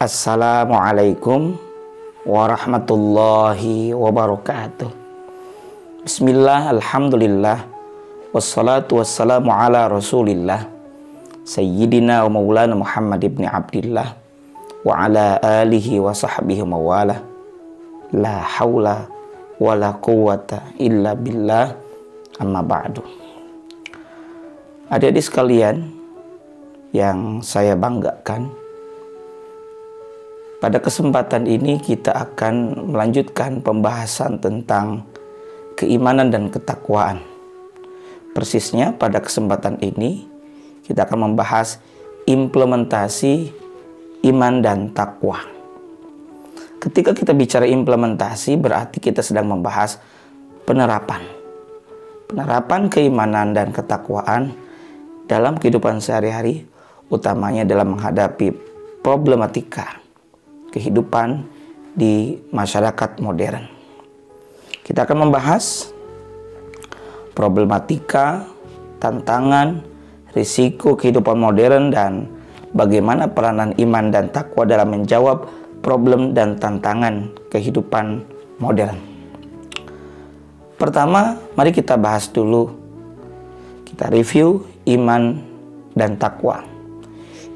Assalamualaikum warahmatullahi wabarakatuh. Bismillah, alhamdulillah, wassalatu wassalamu ala rasulillah Sayyidina wa maulana Muhammad ibn Abdillah wa ala alihi wa sahbihi mawala. La hawla wa la quwwata illa billah, amma ba'du. Adik-adik sekalian yang saya banggakan, pada kesempatan ini kita akan melanjutkan pembahasan tentang keimanan dan ketakwaan. Persisnya pada kesempatan ini kita akan membahas implementasi iman dan takwa. Ketika kita bicara implementasi, berarti kita sedang membahas penerapan keimanan dan ketakwaan dalam kehidupan sehari-hari, utamanya dalam menghadapi problematika kehidupan di masyarakat modern. Kita akan membahas problematika, tantangan, risiko kehidupan modern, dan bagaimana peranan iman dan takwa dalam menjawab problem dan tantangan kehidupan modern. Pertama, mari kita bahas dulu, kita review iman dan takwa.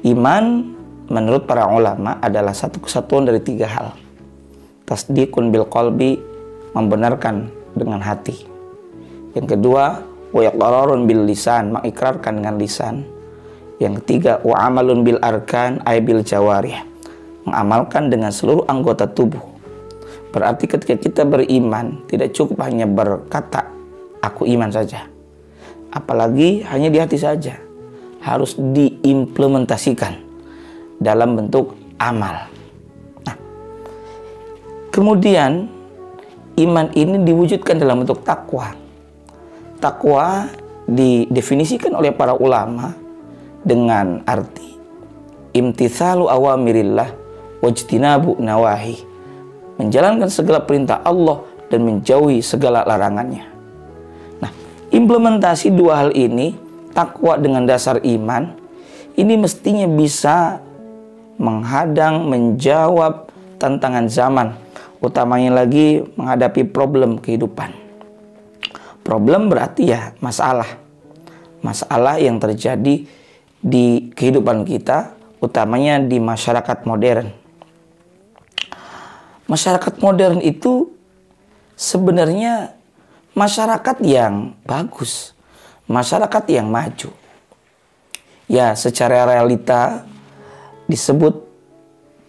Iman menurut para ulama adalah satu kesatuan dari tiga hal. Tasdiqun bil qalbi, membenarkan dengan hati. Yang kedua, wa iqrarun bil lisan, mengikrarkan dengan lisan. Yang ketiga, wa amalun bil arkan, ay bil jawarih, mengamalkan dengan seluruh anggota tubuh. Berarti ketika kita beriman, tidak cukup hanya berkata aku iman saja, apalagi hanya di hati saja, harus diimplementasikan dalam bentuk amal. Nah, kemudian iman ini diwujudkan dalam bentuk takwa. Takwa didefinisikan oleh para ulama dengan arti imtitsalu awamirillah wajtinabu nawahi, menjalankan segala perintah Allah dan menjauhi segala larangannya. Nah, implementasi dua hal ini, takwa dengan dasar iman, ini mestinya bisa menghadang, menjawab tantangan zaman, utamanya lagi menghadapi problem kehidupan. Problem berarti ya masalah yang terjadi di kehidupan kita, utamanya di masyarakat modern. Masyarakat modern itu sebenarnya masyarakat yang bagus, masyarakat yang maju. Ya, secara realita disebut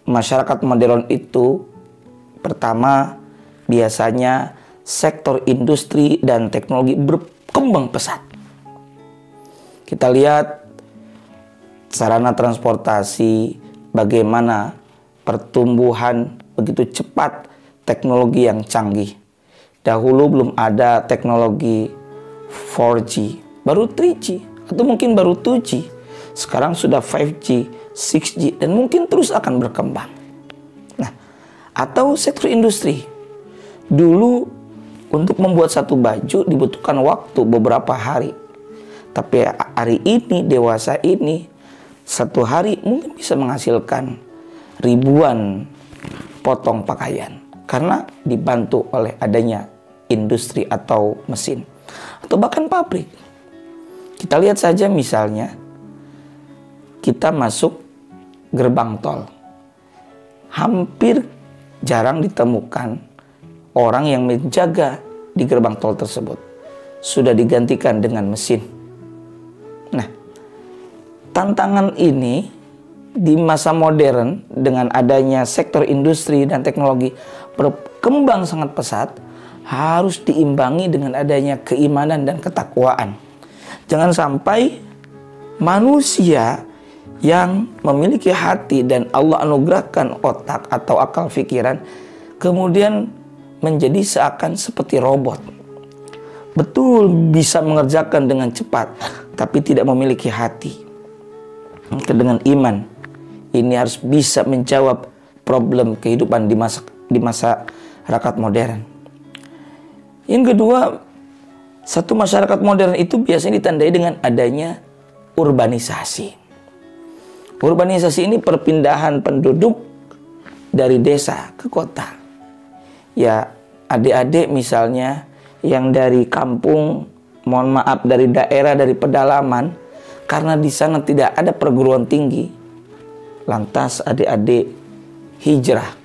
masyarakat modern itu, pertama, biasanya sektor industri dan teknologi berkembang pesat. Kita lihat sarana transportasi, bagaimana pertumbuhan begitu cepat teknologi yang canggih. Dahulu belum ada teknologi 4G, baru 3G, atau mungkin baru 2G. Sekarang sudah 5G, 6G, dan mungkin terus akan berkembang. Nah, atau sektor industri. Dulu untuk membuat satu baju dibutuhkan waktu beberapa hari. Tapi hari ini, dewasa ini, satu hari mungkin bisa menghasilkan ribuan potong pakaian. Karena dibantu oleh adanya industri atau mesin. Atau bahkan pabrik. Kita lihat saja misalnya, kita masuk gerbang tol, hampir jarang ditemukan orang yang menjaga di gerbang tol tersebut. Sudah digantikan dengan mesin. Nah, tantangan ini di masa modern dengan adanya sektor industri dan teknologi berkembang sangat pesat, harus diimbangi dengan adanya keimanan dan ketakwaan. Jangan sampai manusia yang memiliki hati dan Allah anugerahkan otak atau akal pikiran kemudian menjadi seakan seperti robot. Betul bisa mengerjakan dengan cepat, tapi tidak memiliki hati. Dengan iman, ini harus bisa menjawab problem kehidupan di masyarakat modern. Yang kedua, satu masyarakat modern itu biasanya ditandai dengan adanya urbanisasi. Urbanisasi ini perpindahan penduduk dari desa ke kota. Ya, adik-adik misalnya yang dari kampung, mohon maaf, dari daerah, dari pedalaman, karena di sana tidak ada perguruan tinggi, lantas adik-adik hijrah,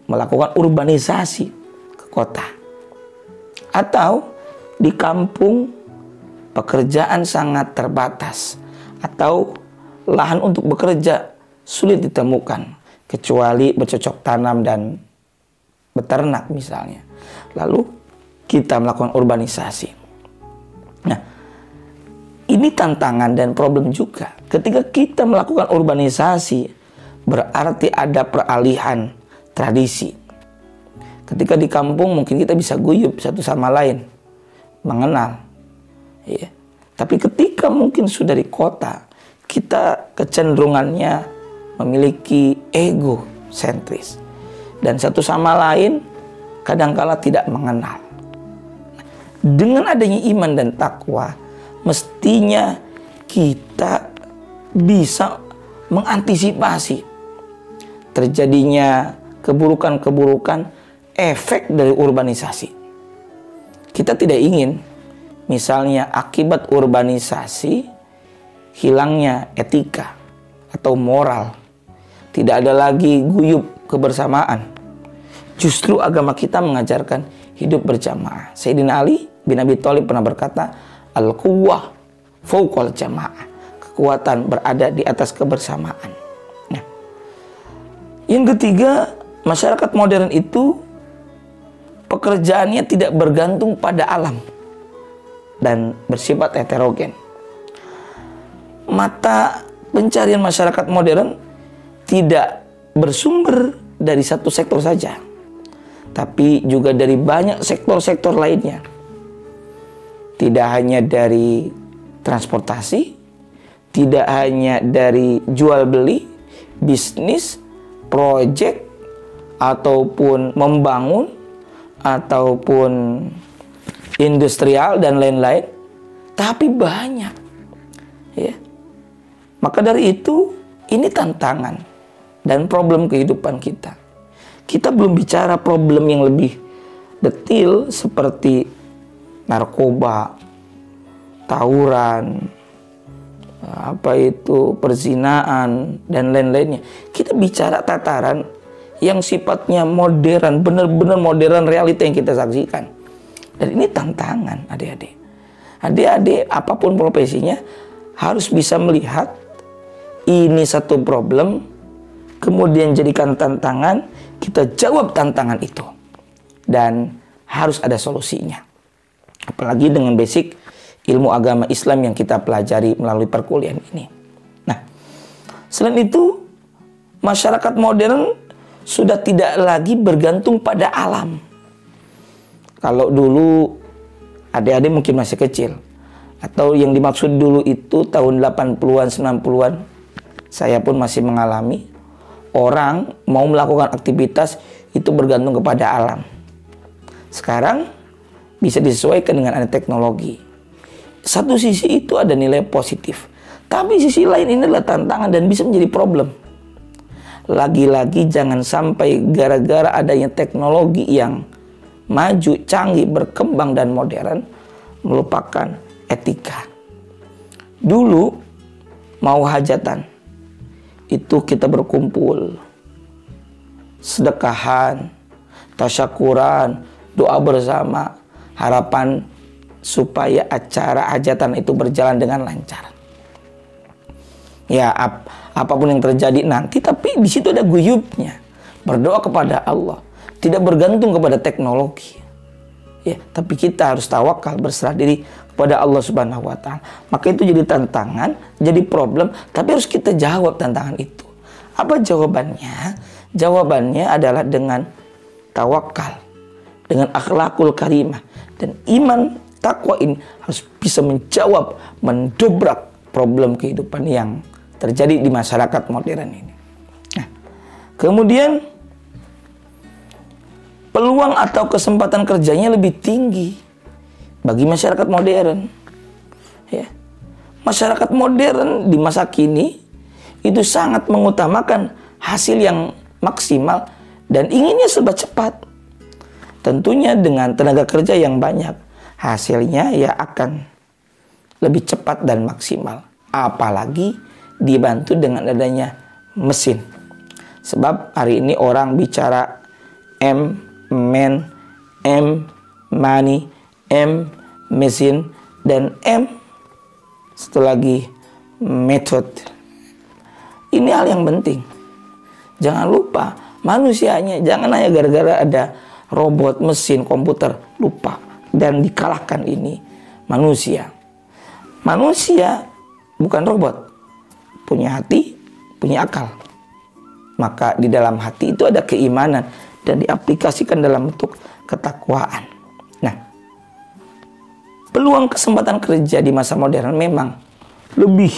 melakukan urbanisasi ke kota. Atau di kampung pekerjaan sangat terbatas, atau lahan untuk bekerja sulit ditemukan, kecuali bercocok tanam dan beternak misalnya. Lalu kita melakukan urbanisasi. Nah, ini tantangan dan problem juga. Ketika kita melakukan urbanisasi, berarti ada peralihan tradisi. Ketika di kampung mungkin kita bisa guyup satu sama lain, mengenal. Ya. Tapi ketika mungkin sudah di kota, kita kecenderungannya memiliki ego sentris. Dan satu sama lain kadangkala tidak mengenal. Dengan adanya iman dan takwa, mestinya kita bisa mengantisipasi terjadinya keburukan-keburukan efek dari urbanisasi. Kita tidak ingin misalnya akibat urbanisasi hilangnya etika atau moral, tidak ada lagi guyup kebersamaan. Justru agama kita mengajarkan hidup berjamaah. Sayyidina Ali bin Abi Thalib pernah berkata, al-quwwah fawqal jamaah. Kekuatan berada di atas kebersamaan. Nah, yang ketiga, masyarakat modern itu pekerjaannya tidak bergantung pada alam dan bersifat heterogen. Mata pencarian masyarakat modern tidak bersumber dari satu sektor saja, tapi juga dari banyak sektor-sektor lainnya. Tidak hanya dari transportasi, tidak hanya dari jual beli, bisnis, proyek, ataupun membangun, ataupun industrial dan lain-lain, tapi banyak. Ya. Maka dari itu, ini tantangan dan problem kehidupan kita. Kita belum bicara problem yang lebih detil seperti narkoba, tawuran, perzinaan dan lain-lainnya. Kita bicara tataran yang sifatnya modern, benar-benar modern realita yang kita saksikan. Dan ini tantangan adik-adik. Adik-adik apapun profesinya harus bisa melihat ini satu problem, kemudian jadikan tantangan, kita jawab tantangan itu. Dan harus ada solusinya. Apalagi dengan basic ilmu agama Islam yang kita pelajari melalui perkuliahan ini. Nah, selain itu, masyarakat modern sudah tidak lagi bergantung pada alam. Kalau dulu adik-adik mungkin masih kecil, atau yang dimaksud dulu itu tahun 80-an, 90-an, saya pun masih mengalami, orang mau melakukan aktivitas itu bergantung kepada alam. Sekarang bisa disesuaikan dengan ada teknologi. Satu sisi itu ada nilai positif, tapi sisi lain ini adalah tantangan dan bisa menjadi problem. Lagi-lagi jangan sampai gara-gara adanya teknologi yang maju, canggih, berkembang dan modern, melupakan etika. Dulu mau hajatan, itu kita berkumpul, sedekahan, tasyakuran, doa bersama, harapan supaya acara hajatan itu berjalan dengan lancar. Ya, apapun yang terjadi nanti, tapi di situ ada guyubnya. Berdoa kepada Allah, tidak bergantung kepada teknologi. Ya, tapi kita harus tawakal, berserah diri kepada Allah Subhanahu wa taala. Maka itu jadi tantangan, jadi problem, tapi harus kita jawab tantangan itu. Apa jawabannya? Jawabannya adalah dengan tawakal, dengan akhlakul karimah, dan iman takwa ini harus bisa menjawab, mendobrak problem kehidupan yang terjadi di masyarakat modern ini. Nah, kemudian peluang atau kesempatan kerjanya lebih tinggi bagi masyarakat modern. Ya. Masyarakat modern di masa kini itu sangat mengutamakan hasil yang maksimal dan inginnya serba cepat. Tentunya dengan tenaga kerja yang banyak, hasilnya ya akan lebih cepat dan maksimal. Apalagi dibantu dengan adanya mesin. Sebab hari ini orang bicara M, man, M, money, M, mesin, dan M, satu lagi method. Ini hal yang penting. Jangan lupa manusianya, jangan hanya gara-gara ada robot, mesin, komputer, lupa dan dikalahkan ini manusia. Manusia bukan robot, punya hati, punya akal. Maka di dalam hati itu ada keimanan dan diaplikasikan dalam bentuk ketakwaan. Nah, peluang kesempatan kerja di masa modern memang lebih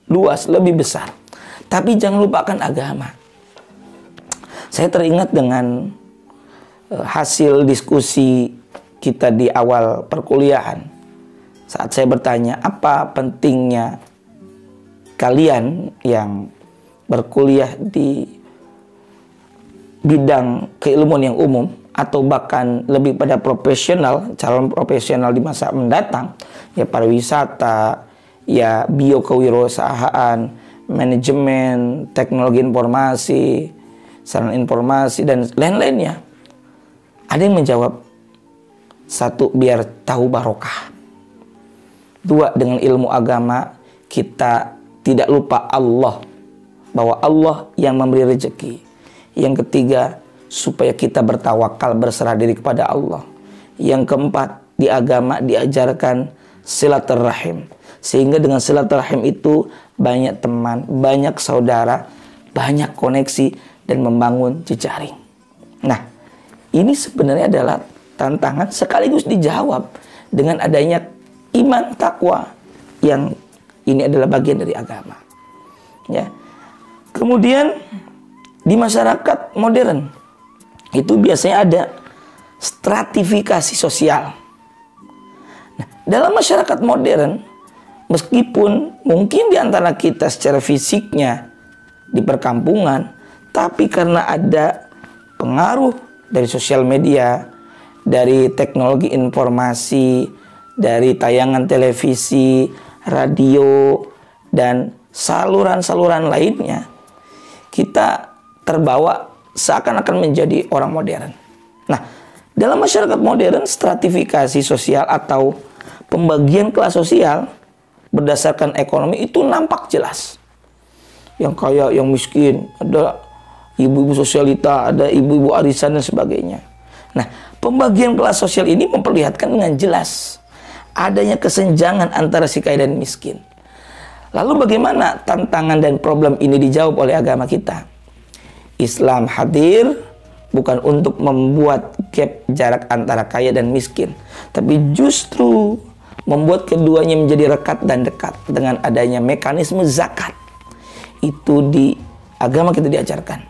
luas, lebih besar. Tapi jangan lupakan agama. Saya teringat dengan hasil diskusi kita di awal perkuliahan. Saat saya bertanya, apa pentingnya kalian yang berkuliah di bidang keilmuan yang umum atau bahkan lebih pada profesional, calon profesional di masa mendatang, ya pariwisata, ya biokewirausahaan, manajemen, teknologi informasi, sarana informasi, dan lain-lainnya. Ada yang menjawab, satu, biar tahu barokah. Dua, dengan ilmu agama kita tidak lupa Allah, bahwa Allah yang memberi rezeki. Yang ketiga, supaya kita bertawakal, berserah diri kepada Allah. Yang keempat, di agama diajarkan silaturahim, sehingga dengan silaturahim itu banyak teman, banyak saudara, banyak koneksi, dan membangun jejaring. Nah, ini sebenarnya adalah tantangan sekaligus dijawab dengan adanya iman takwa, yang ini adalah bagian dari agama. Ya. Kemudian di masyarakat modern itu biasanya ada stratifikasi sosial. Nah, dalam masyarakat modern, meskipun mungkin di antara kita secara fisiknya di perkampungan, tapi karena ada pengaruh dari sosial media, dari teknologi informasi, dari tayangan televisi, radio, dan saluran-saluran lainnya, kita terbawa seakan-akan menjadi orang modern. Nah, dalam masyarakat modern, stratifikasi sosial atau pembagian kelas sosial berdasarkan ekonomi itu nampak jelas. Yang kaya, yang miskin, ada ibu-ibu sosialita, ada ibu-ibu arisan, dan sebagainya. Nah, pembagian kelas sosial ini memperlihatkan dengan jelas adanya kesenjangan antara si kaya dan miskin. Lalu bagaimana tantangan dan problem ini dijawab oleh agama kita? Islam hadir bukan untuk membuat gap jarak antara kaya dan miskin, tapi justru membuat keduanya menjadi rekat dan dekat dengan adanya mekanisme zakat. Itu di agama kita diajarkan.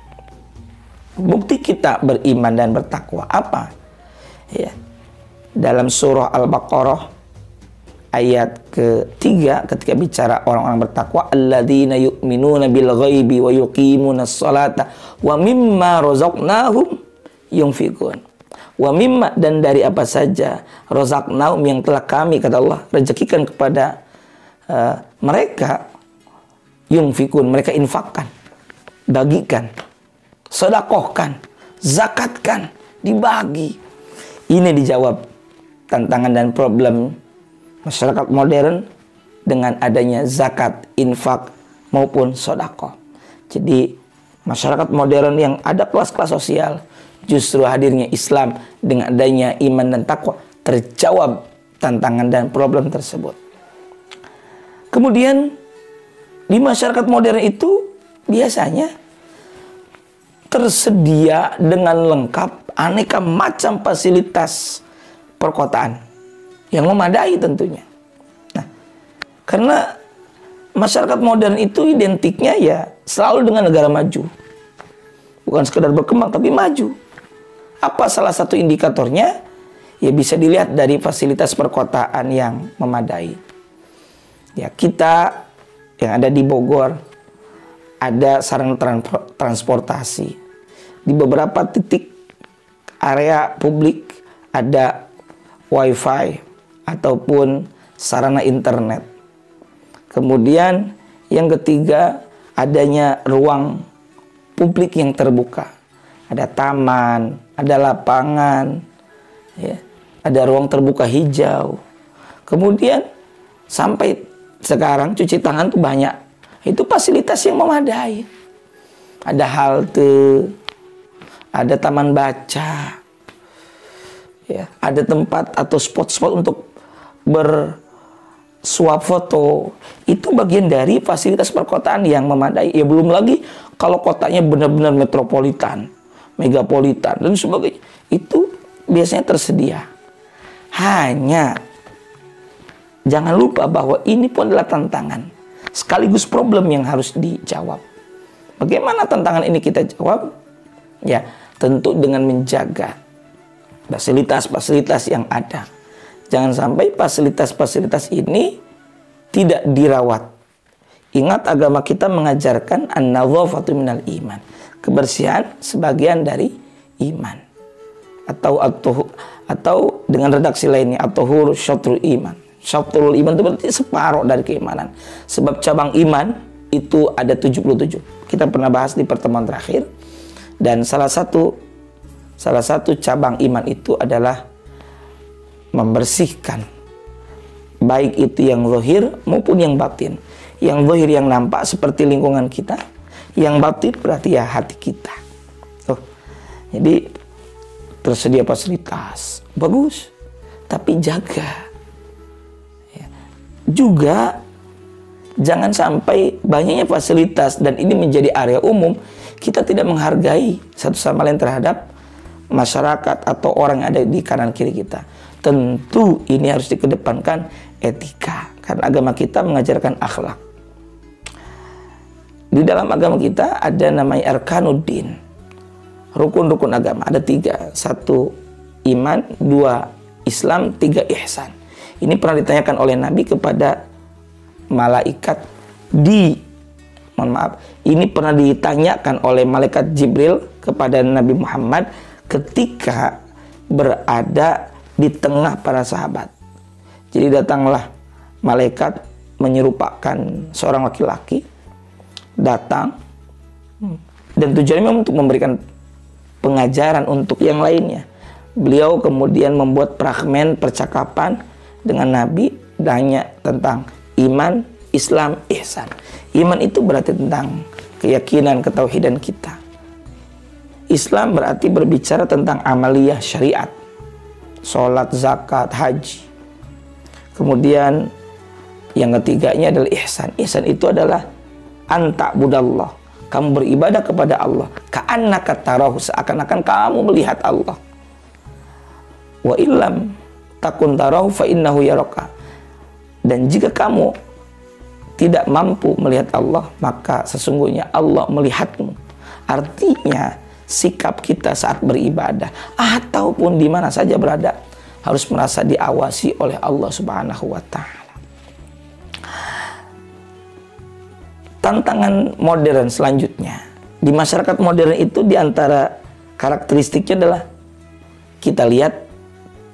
Bukti kita beriman dan bertakwa apa? Ya. Dalam surah Al-Baqarah ayat ketiga, ketika bicara orang-orang bertakwa, alladzina yu'minuna bil ghaibi wa yuqimunas salata wa mimma razaqnahum yunfiqun. Wa mimma, dan dari apa saja, razaqnahum, yang telah kami, kata Allah, rezekikan kepada mereka, yunfiqun, mereka infakkan, bagikan, sedekahkan, zakatkan, dibagi. Ini dijawab tantangan dan problem masyarakat modern dengan adanya zakat, infak, maupun sedekah. Jadi masyarakat modern yang ada kelas-kelas sosial, justru hadirnya Islam dengan adanya iman dan takwa, terjawab tantangan dan problem tersebut. Kemudian di masyarakat modern itu biasanya tersedia dengan lengkap aneka macam fasilitas perkotaan yang memadai tentunya. Nah, karena masyarakat modern itu identiknya ya selalu dengan negara maju. Bukan sekedar berkembang, tapi maju. Apa salah satu indikatornya? Ya bisa dilihat dari fasilitas perkotaan yang memadai. Ya, kita yang ada di Bogor ada sarana transportasi, di beberapa titik area publik ada wifi ataupun sarana internet. Kemudian yang ketiga, adanya ruang publik yang terbuka. Ada taman, ada lapangan, ya, ada ruang terbuka hijau. Kemudian sampai sekarang cuci tangan tuh banyak. Itu fasilitas yang memadai. Ada halte, ada taman baca, ya, ada tempat atau spot-spot untuk bersuap foto. Itu bagian dari fasilitas perkotaan yang memadai. Ya belum lagi kalau kotanya benar-benar metropolitan, megapolitan dan sebagainya. Itu biasanya tersedia. Hanya jangan lupa bahwa ini pun adalah tantangan sekaligus problem yang harus dijawab. Bagaimana tantangan ini kita jawab? Ya, tentu dengan menjaga fasilitas-fasilitas yang ada. Jangan sampai fasilitas-fasilitas ini tidak dirawat. Ingat, agama kita mengajarkan an-nadhafatu minal iman. Kebersihan sebagian dari iman. Atau dengan redaksi lainnya, at-tahuru syatrul iman. Syatrul iman itu berarti separuh dari keimanan. Sebab cabang iman itu ada 77. Kita pernah bahas di pertemuan terakhir. Dan salah satu cabang iman itu adalah membersihkan, baik itu yang zahir maupun yang batin. Yang zahir yang nampak seperti lingkungan kita, yang batin berarti ya hati kita. Jadi tersedia fasilitas bagus, tapi jaga ya. Juga jangan sampai banyaknya fasilitas dan ini menjadi area umum, kita tidak menghargai satu sama lain terhadap masyarakat atau orang yang ada di kanan kiri kita. Tentu ini harus dikedepankan etika, karena agama kita mengajarkan akhlak. Di dalam agama kita ada namanya arkanuddin, rukun-rukun agama. Ada 3, 1 iman, 2 Islam, 3 ihsan. Ini pernah ditanyakan oleh Nabi kepada malaikat ini pernah ditanyakan oleh malaikat Jibril kepada Nabi Muhammad ketika berada di tengah para sahabat. Jadi datanglah malaikat menyerupakan seorang laki-laki datang, dan tujuannya memang untuk memberikan pengajaran untuk yang lainnya. Beliau kemudian membuat fragmen percakapan dengan Nabi, tanya tentang iman, Islam, ihsan. Iman itu berarti tentang keyakinan, ketauhidan kita. Islam berarti berbicara tentang amaliyah syariat, sholat, zakat, haji. Kemudian yang ketiganya adalah ihsan. Ihsan itu adalah anta budallah, kamu beribadah kepada Allah ka'annaka tarahu, seakan-akan kamu melihat Allah. Wa illam takun tarahu fa innahu yaraka, dan jika kamu tidak mampu melihat Allah, maka sesungguhnya Allah melihatmu. Artinya sikap kita saat beribadah ataupun di mana saja berada harus merasa diawasi oleh Allah Subhanahu wa taala. Tantangan modern selanjutnya di masyarakat modern itu, diantara karakteristiknya adalah kita lihat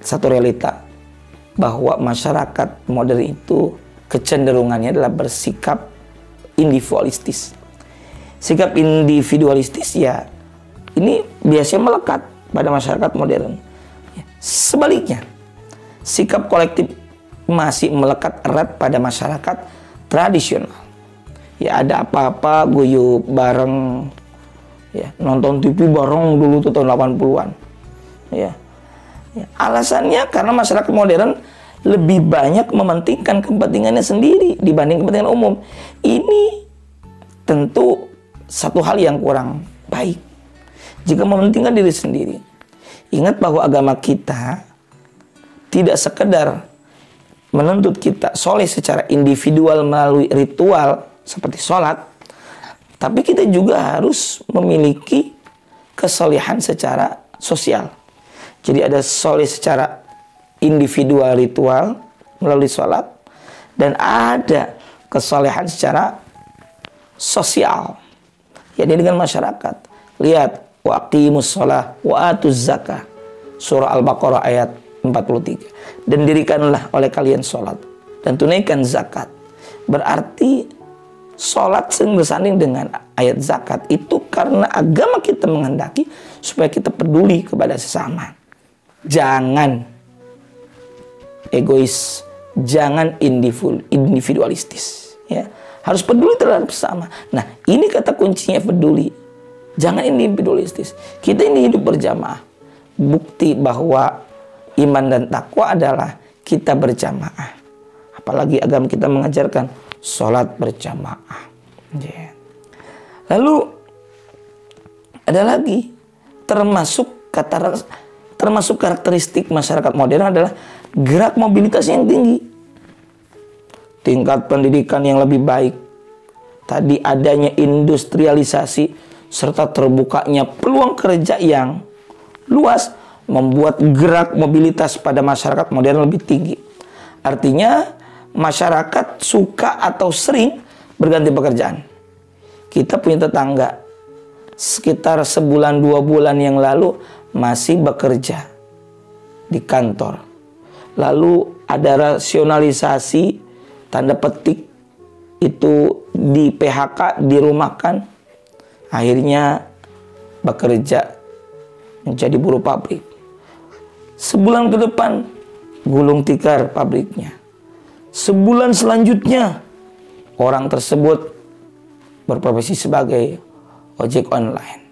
satu realita bahwa masyarakat modern itu kecenderungannya adalah bersikap individualistis. Sikap individualistis ya ini biasanya melekat pada masyarakat modern. Sebaliknya, sikap kolektif masih melekat erat pada masyarakat tradisional. Ya ada apa-apa guyup bareng, ya nonton TV bareng dulu tuh tahun 80-an. Ya. Alasannya karena masyarakat modern lebih banyak mementingkan kepentingannya sendiri dibanding kepentingan umum. Ini tentu satu hal yang kurang baik jika mementingkan diri sendiri. Ingat bahwa agama kita tidak sekedar menuntut kita soleh secara individual melalui ritual seperti sholat, tapi kita juga harus memiliki kesolehan secara sosial. Jadi ada soleh secara individual ritual melalui sholat, dan ada kesolehan secara sosial, yakni dengan masyarakat. Lihat wa aqimus shalah wa atuz zakah. Surah Al-Baqarah ayat 43. Dan dirikanlah oleh kalian sholat dan tunaikan zakat. Berarti sholat sering bersanding dengan ayat zakat itu karena agama kita menghendaki supaya kita peduli kepada sesama. Jangan egois, jangan individualistis, ya. Harus peduli terhadap sesama. Nah, ini kata kuncinya, peduli. Jangan individualistis. Kita ini hidup berjamaah. Bukti bahwa iman dan takwa adalah kita berjamaah. Apalagi agama kita mengajarkan sholat berjamaah. Yeah. Lalu ada lagi termasuk karakteristik masyarakat modern adalah gerak mobilitas yang tinggi, tingkat pendidikan yang lebih baik, tadi adanya industrialisasi serta terbukanya peluang kerja yang luas membuat gerak mobilitas pada masyarakat modern lebih tinggi. Artinya masyarakat suka atau sering berganti pekerjaan. Kita punya tetangga sekitar sebulan 2 bulan yang lalu masih bekerja di kantor. Lalu ada rasionalisasi tanda petik itu di PHK, dirumahkan. Akhirnya bekerja menjadi buruh pabrik. Sebulan ke depan gulung tikar pabriknya. Sebulan selanjutnya orang tersebut berprofesi sebagai ojek online.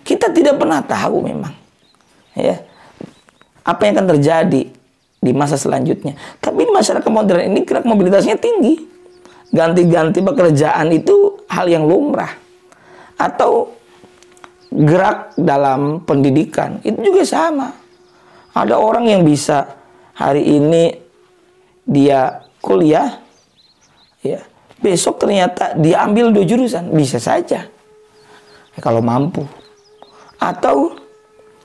Kita tidak pernah tahu memang, ya, apa yang akan terjadi di masa selanjutnya. Tapi di masyarakat modern ini gerak mobilitasnya tinggi. Ganti-ganti pekerjaan itu hal yang lumrah. Atau gerak dalam pendidikan itu juga sama. Ada orang yang bisa hari ini dia kuliah, ya, besok ternyata dia ambil 2 jurusan, bisa saja, ya, kalau mampu. Atau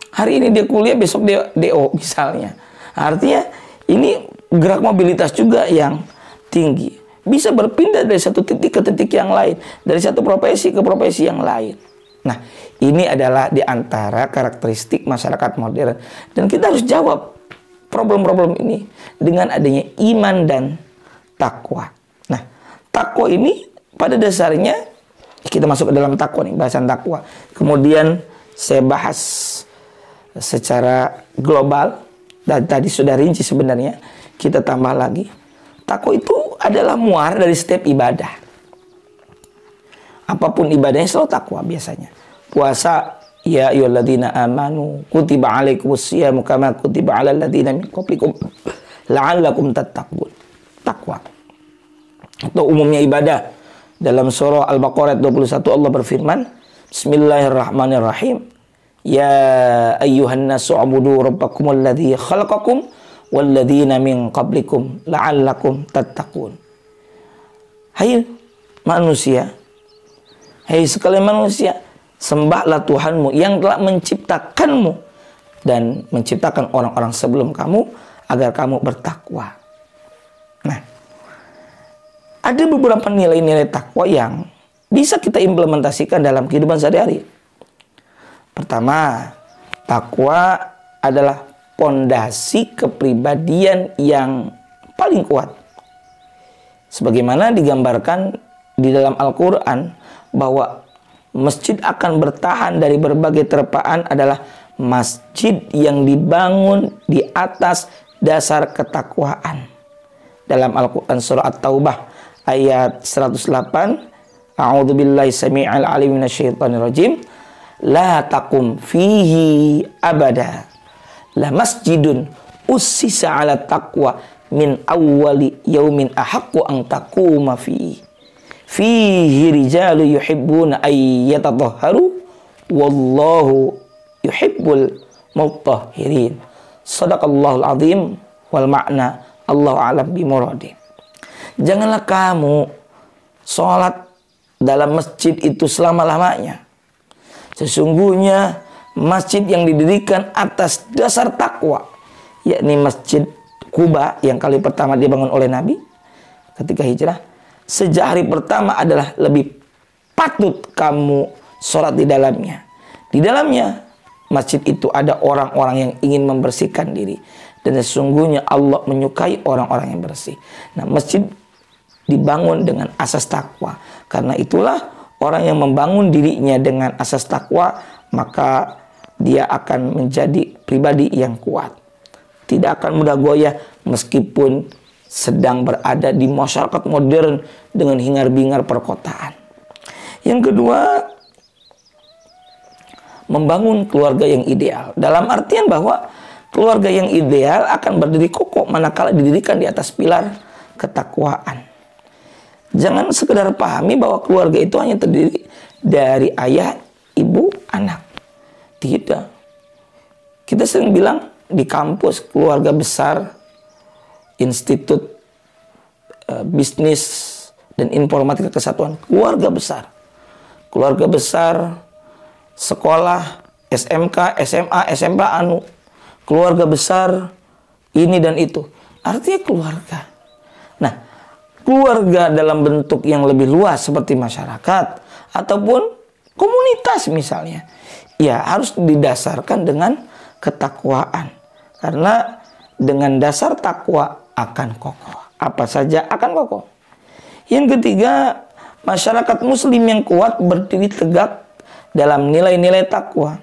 hari ini dia kuliah, besok dia DO misalnya. Artinya ini gerak mobilitas juga yang tinggi, bisa berpindah dari satu titik ke titik yang lain, dari satu profesi ke profesi yang lain. Nah, ini adalah di antara karakteristik masyarakat modern. Dan kita harus jawab problem-problem ini dengan adanya iman dan takwa. Nah, takwa ini pada dasarnya, kita masuk ke dalam takwa nih, bahasan takwa. Kemudian saya bahas secara global, dan tadi sudah rinci sebenarnya, kita tambah lagi. Takwa itu adalah muara dari setiap ibadah. Apapun ibadahnya selalu takwa biasanya. Puasa, ya ayyuhalladzina amanu kutiba alaikumusyiyamu kama kutiba alal ladzina min qablikum la'allakum tattaqun. Takwa. Atau umumnya ibadah. Dalam surah Al-Baqarah 21 Allah berfirman, Bismillahirrahmanirrahim. Ya ayyuhan nasu ubudu rabbakumul ladzi khalaqakum wal ladzina min qablikum la'allakum tattaqun. Hai manusia, hai sekalian manusia, sembahlah Tuhanmu yang telah menciptakanmu dan menciptakan orang-orang sebelum kamu agar kamu bertakwa. Nah, ada beberapa nilai-nilai takwa yang bisa kita implementasikan dalam kehidupan sehari-hari. Pertama, takwa adalah pondasi kepribadian yang paling kuat. Sebagaimana digambarkan di dalam Al-Quran bahwa masjid akan bertahan dari berbagai terpaan adalah masjid yang dibangun di atas dasar ketakwaan. Dalam Al-Quran surah At-Taubah ayat 108, A'udzubillahi samii'il 'aliim minasyaitonir rajim. La taqum fihi abada. La masjidun ussisa 'ala taqwa min awwali yaumin ahaqqu an taquma fihi. Fihi rijalu yuhibbuna ay yatatahharu wallahu yuhibbul mutahhirin. Shadaqallahul azim wal ma'na Allahu a'lam bimuradi. Janganlah kamu sholat dalam masjid itu selama-lamanya. Sesungguhnya masjid yang didirikan atas dasar takwa, yakni Masjid Quba yang kali pertama dibangun oleh Nabi ketika hijrah, sejak hari pertama adalah lebih patut kamu sholat di dalamnya. Di dalamnya masjid itu ada orang-orang yang ingin membersihkan diri. Dan sesungguhnya Allah menyukai orang-orang yang bersih. Nah, masjid dibangun dengan asas takwa. Karena itulah orang yang membangun dirinya dengan asas takwa, maka dia akan menjadi pribadi yang kuat. Tidak akan mudah goyah meskipun sedang berada di masyarakat modern dengan hingar-bingar perkotaan. Yang kedua, membangun keluarga yang ideal. Dalam artian bahwa keluarga yang ideal akan berdiri kokoh manakala didirikan di atas pilar ketakwaan. Jangan sekedar pahami bahwa keluarga itu hanya terdiri dari ayah, ibu, anak. Tidak. Kita sering bilang di kampus keluarga besar, Institut Bisnis dan Informatika Kesatuan, keluarga besar. Keluarga besar, sekolah, SMK, SMA, SMP, keluarga besar, ini dan itu. Artinya keluarga. Nah, keluarga dalam bentuk yang lebih luas seperti masyarakat ataupun komunitas misalnya, ya harus didasarkan dengan ketakwaan. Karena dengan dasar takwa akan kokoh. Apa saja akan kokoh. Yang ketiga, masyarakat muslim yang kuat berdiri tegak dalam nilai-nilai takwa.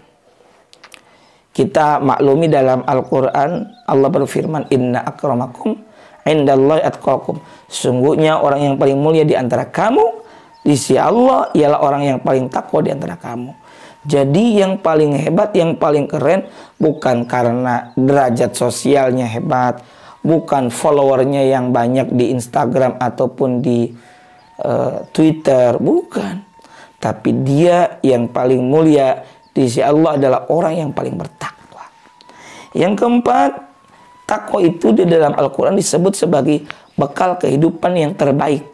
Kita maklumi dalam Al-Quran, Allah berfirman, Inna akramakum indallahi atqakum. Sungguhnya orang yang paling mulia di antara kamu di sisi Allah ialah orang yang paling takwa di antara kamu. Jadi yang paling hebat, yang paling keren bukan karena derajat sosialnya hebat, bukan followernya yang banyak di Instagram ataupun di Twitter, bukan. Tapi dia yang paling mulia di sisi Allah adalah orang yang paling bertakwa. Yang keempat, takwa itu di dalam Al-Quran disebut sebagai bekal kehidupan yang terbaik.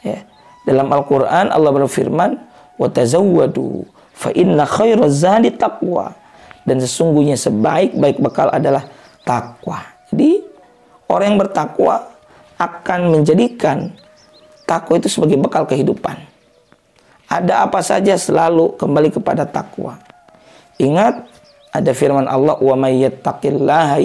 Ya. Dalam Al-Quran Allah berfirman, وَتَزَوَّدُوا فَإِنَّ خَيْرَ الزَّادِ taqwa. Dan sesungguhnya sebaik-baik bekal adalah takwa. Jadi orang yang bertakwa akan menjadikan takwa itu sebagai bekal kehidupan. Ada apa saja selalu kembali kepada takwa. Ingat ada firman Allah, wa may yattaqillah,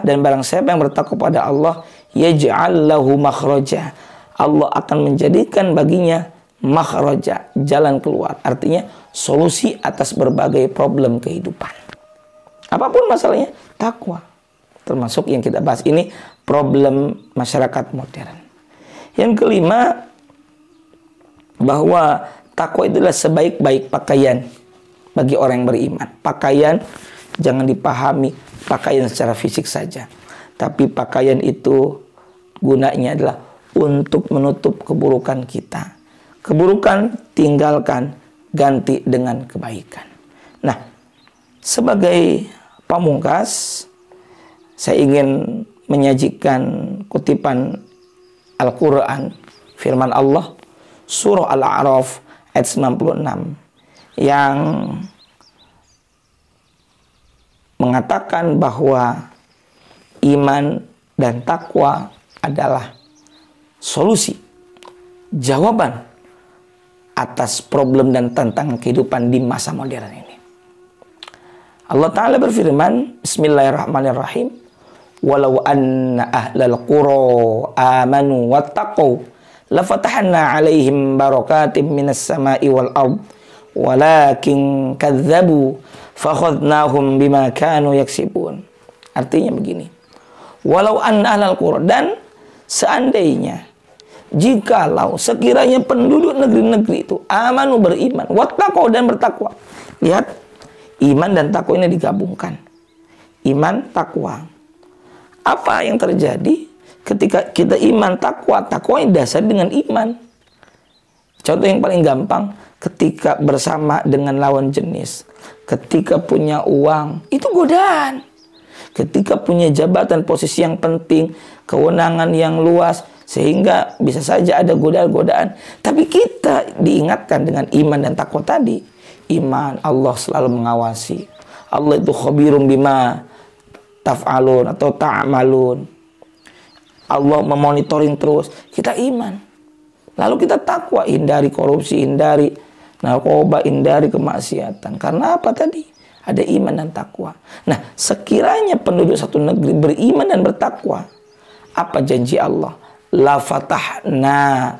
dan barang siapa yang bertakwa pada Allah, yaj'al lahu makhraja. Allah akan menjadikan baginya makhraja, jalan keluar. Artinya solusi atas berbagai problem kehidupan. Apapun masalahnya, takwa. Termasuk yang kita bahas ini, problem masyarakat modern. Yang kelima, bahwa takwa itulah sebaik-baik pakaian bagi orang yang beriman. Pakaian jangan dipahami pakaian secara fisik saja, tapi pakaian itu gunanya adalah untuk menutup keburukan kita. Keburukan tinggalkan, ganti dengan kebaikan. Nah, sebagai pamungkas, saya ingin menyajikan kutipan Al-Quran, firman Allah, Surah Al-A'raf ayat 96, yang mengatakan bahwa iman dan takwa adalah solusi, jawaban atas problem dan tantangan kehidupan di masa modern ini. Allah Ta'ala berfirman, Bismillahirrahmanirrahim, walau anna ahlal qura amanu wattaqau lafatahna alaihim barakatim minas sama'i wal ard walakin kadzabu fakhadnahum bima kanu yaksibun. Artinya begini, walau anna ahlal qura, dan seandainya, jikalau sekiranya penduduk negeri-negeri itu amanu, beriman, wattaqau, dan bertakwa. Lihat, iman dan takwa ini digabungkan. Iman, takwa. Apa yang terjadi ketika kita iman, takwa? Takwa yang dasar dengan iman. Contoh yang paling gampang, ketika bersama dengan lawan jenis, ketika punya uang, itu godaan. Ketika punya jabatan, posisi yang penting, kewenangan yang luas, sehingga bisa saja ada godaan-godaan. Tapi kita diingatkan dengan iman dan takwa tadi. Iman, Allah selalu mengawasi. Allah itu khabirum bima taf'alun atau ta'malun. Allah memonitoring terus. Kita iman. Lalu kita takwa, hindari korupsi, hindari narkoba, hindari kemaksiatan. Karena apa tadi? Ada iman dan takwa. Nah, sekiranya penduduk satu negeri beriman dan bertakwa, apa janji Allah? La fatahna,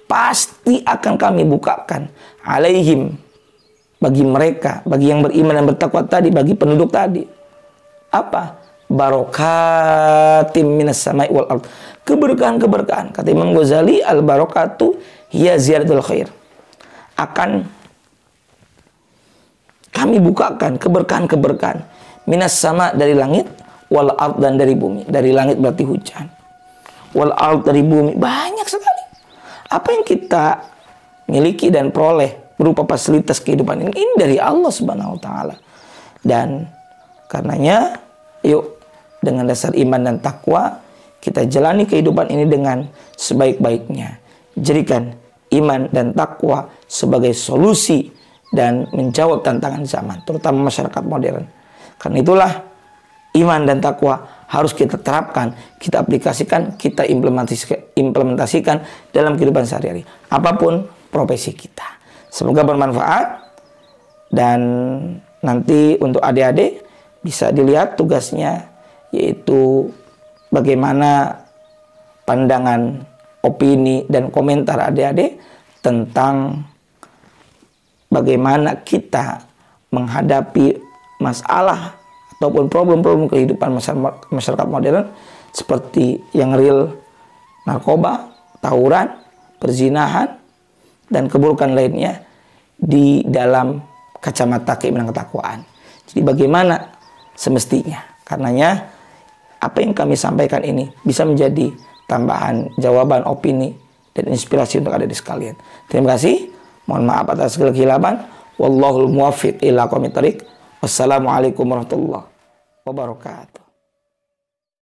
pasti akan kami bukakan, alaihim, bagi mereka, bagi yang beriman dan bertakwa tadi, bagi penduduk tadi. Apa? Barokatim minas samai wal ard. Keberkahan-keberkahan. Kata Imam Ghazali, al barokatu hiya ziyadatul khair. Akan kami bukakan keberkahan-keberkahan minas sama, dari langit, wal ard, dan dari bumi. Dari langit berarti hujan, wal ard, dari bumi. Banyak sekali apa yang kita miliki dan peroleh berupa fasilitas kehidupan ini dari Allah Subhanahu wa taala. Dan karenanya yuk, dengan dasar iman dan takwa kita jalani kehidupan ini dengan sebaik-baiknya. Jadikan iman dan takwa sebagai solusi dan menjawab tantangan zaman, terutama masyarakat modern. Karena itulah iman dan takwa harus kita terapkan, kita aplikasikan, kita implementasikan dalam kehidupan sehari-hari, apapun profesi kita. Semoga bermanfaat. Dan nanti untuk adik-adik bisa dilihat tugasnya, yaitu bagaimana pandangan, opini, dan komentar adik-adik tentang bagaimana kita menghadapi masalah ataupun problem-problem kehidupan masyarakat modern seperti yang real, narkoba, tawuran, perzinahan, dan keburukan lainnya di dalam kacamata keimanan ketakwaan. Jadi bagaimana semestinya? Karenanya apa yang kami sampaikan ini bisa menjadi tambahan jawaban, opini, dan inspirasi untuk adik-adik sekalian. Terima kasih. Mohon maaf atas segala kehilapan. Wallahul muwaffiq ila aqwamit thoriq. Wassalamualaikum warahmatullahi wabarakatuh.